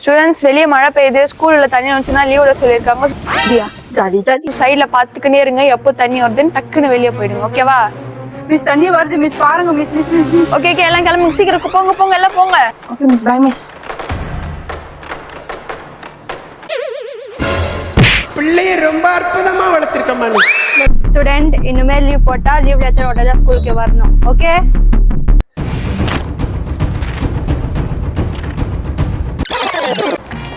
Students வெளியே மழை பெய்யுது, ஸ்கூல்ல தண்ணி வந்துச்சுன்னா லீவ் விட சொல்லியிருக்காங்க. ஜாலி ஜாலி சைட்ல பாத்துக்கிட்டே இருங்க, எப்போ தண்ணி வருதுன்னு டக்குன்னு வெளியே போயிடுங்க. ஓகேவா மிஸ்? தண்ணி வருது மிஸ், பாருங்க miss. Miss miss miss okay okay, எல்லாம் கிளம்புங்க, சீக்கிரம் போங்க போங்க, எல்லாம் போங்க. Okay miss, bye miss. பிள்ளைய ரொம்ப அற்புதமா வளர்த்திருக்கம்மா நீ. ஸ்டூடெண்ட் இனிமேல் லீவ் போட்டா லீவ் லெட்டர் உடனே ஸ்கூலுக்கு வரணும். ஓகே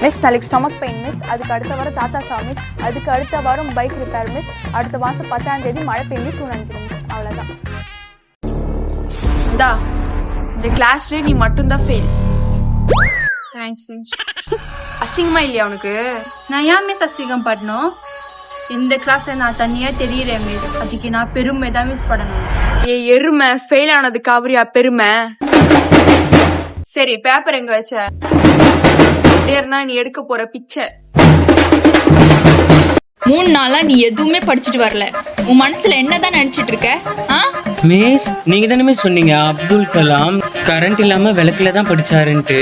மிஸ், நாளைக்கு ஸ்டொமக் பெயின் மிஸ், அதுக்கு அடுத்த வாரம் தாத்தா சா மிஸ், அதுக்கு அடுத்த வாரம் பைக் ரிப்பேர் மிஸ், அடுத்த மாதம் 10ஆம் தேதி மழை பெய்யும் மிஸ், நினைச்சிடும் மிஸ். அவ்வளோதான். இந்தா, இந்த கிளாஸ்ல நீ மட்டும்தான் ஃபெயில். Thanks miss. அசிங்கமா இல்லையா உனக்கு? நான் ஏன் மிஸ் அசிங்கம் பண்ணணும்? இந்த கிளாஸ்ல நான் தனியா தெரியுறேன் மிஸ், அதுக்கு நான் பெருமை தான் மிஸ் படணும். எருமை, ஃபெயில் ஆனதுக்கு அவரியா பெருமை? சரி, பேப்பர் எங்க வச்ச? இருந்தா நீ எடுக்க போற பிச்சை. 3 நாளா நீ எதுவுமே படிச்சுட்டு வரல. உன் மனசுல என்னதான் நினைச்சிட்டு இருக்க? மிஸ், நீங்க தானே மிஸ் சொன்னீங்க அப்துல் கலாம் கரண்ட் இல்லாம விளக்குல தான் படிச்சாருன்ட்டு.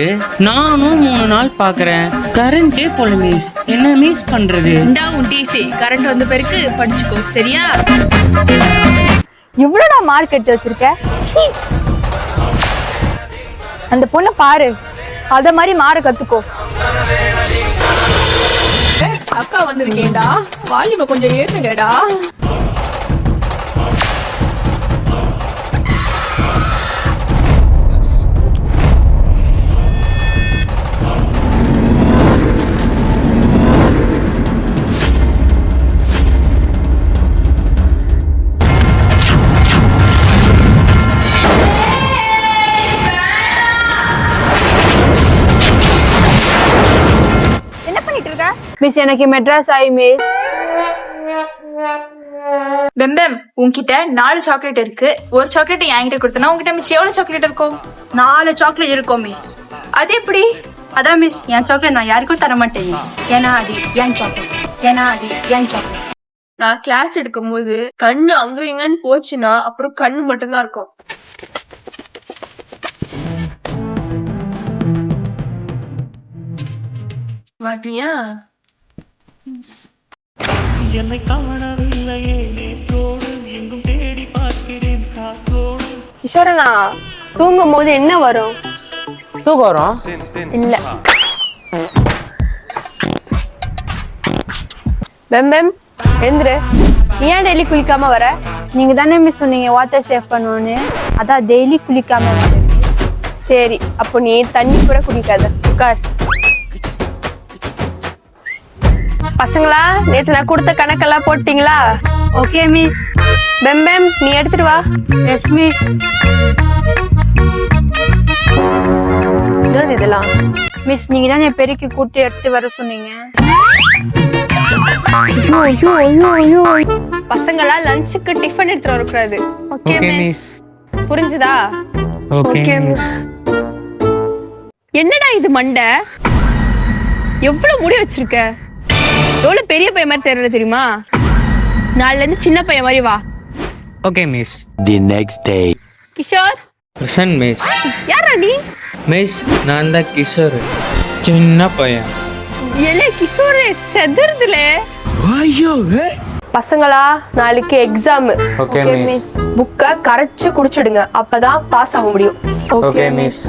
நானும் 3 நாள் பாக்குறேன், கரண்டே போல மிஸ். என்ன மிஸ் பண்றது? இந்தா உன் டிசி, கரண்ட் வந்த பிறகு படிச்சுக்கோ, சரியா? இவ்வளவுடா மார்க் எடுத்து வச்சிருக்க? சீ, அந்த பொண்ணை பாரு, அத மாதிரி மாற கத்துக்கோ. அக்கா வந்திருக்கேன்டா, வால்யூமை கொஞ்சம் ஏத்துங்கடா. மிஸ், எனக்கு மெட்ராஸ் ஆயி மிஸ். பெம்பம், உன்கிட்ட 4 சாக்லேட் இருக்கு. ஒரு சாக்லேட் என்கிட்ட கொடுத்தனா உன்கிட்ட மிஸ் எவ்வளவு சாக்லேட் இருக்கும்? 4 சாக்லேட் இருக்கும் மிஸ். அது எப்படி? அதான் மிஸ், என் சாக்லேட் நான் யாருக்கும் தர மாட்டேன். ஏன்னா அது என் சாக்லேட். நான் கிளாஸ் எடுக்கும் போது கண்ணு அங்க இங்கன்னு போச்சுன்னா அப்புறம் கண்ணு மட்டும்தான் இருக்கும். மாட்டியா? என்னை காணவில்லையே, நேற்றோடு எங்கும் தேடி பார்க்கிறேன் காத்தோடு. கிஷோரனா, தூங்கும் போது என்ன வரும்? தூக்கம் வரும்? இல்ல. பெம்பம், எந்திரு. நீ ஏன் டெய்லி குளிக்காம வர? நீங்க தானே மிஸ் சொன்னீங்க வாட்டர் சேவ் பண்ணணும்னு, அதான் டெய்லி குளிக்காம வரேன். சரி, அப்போ நீ தண்ணி கூட குடிக்காத, உட்கார். பசங்களா, நேத்து நான் கொடுத்த கணக்கெல்லாம் போட்டீங்களா? Okay miss. பெம்பம், நீ எடுத்துட்டு வா. Yes miss. என்னது இதெல்லாம்? மிஸ், நீங்க தானே பெருக்கி கூட்டி எடுத்து வர சொன்னீங்க. பசங்களா லஞ்சுக்கு டிஃபன் எடுத்துட்டு வரக்கூடாது. ஓகே மிஸ், புரிஞ்சுதா? Okay miss. என்னடா இது மண்டை, எவ்வளவு முடி வச்சிருக்க? எவ்வளவு பெரிய பையன் மாதிரி தெரியல தெரியுமா? நாளைல இருந்து சின்ன பையன் மாதிரி வா. Okay miss. The next day. Kishore. Present miss. யாரா நீ? மிஸ், நான் தான் கிஷோர், சின்ன பையன். எலே கிஷோர், செதறதுல. பசங்களா, நாளைக்கு எக்ஸாம். Okay miss. புக்கை கரைச்சு குடிச்சிடுங்க, அப்பதான் பாஸ் ஆக முடியும். Okay miss.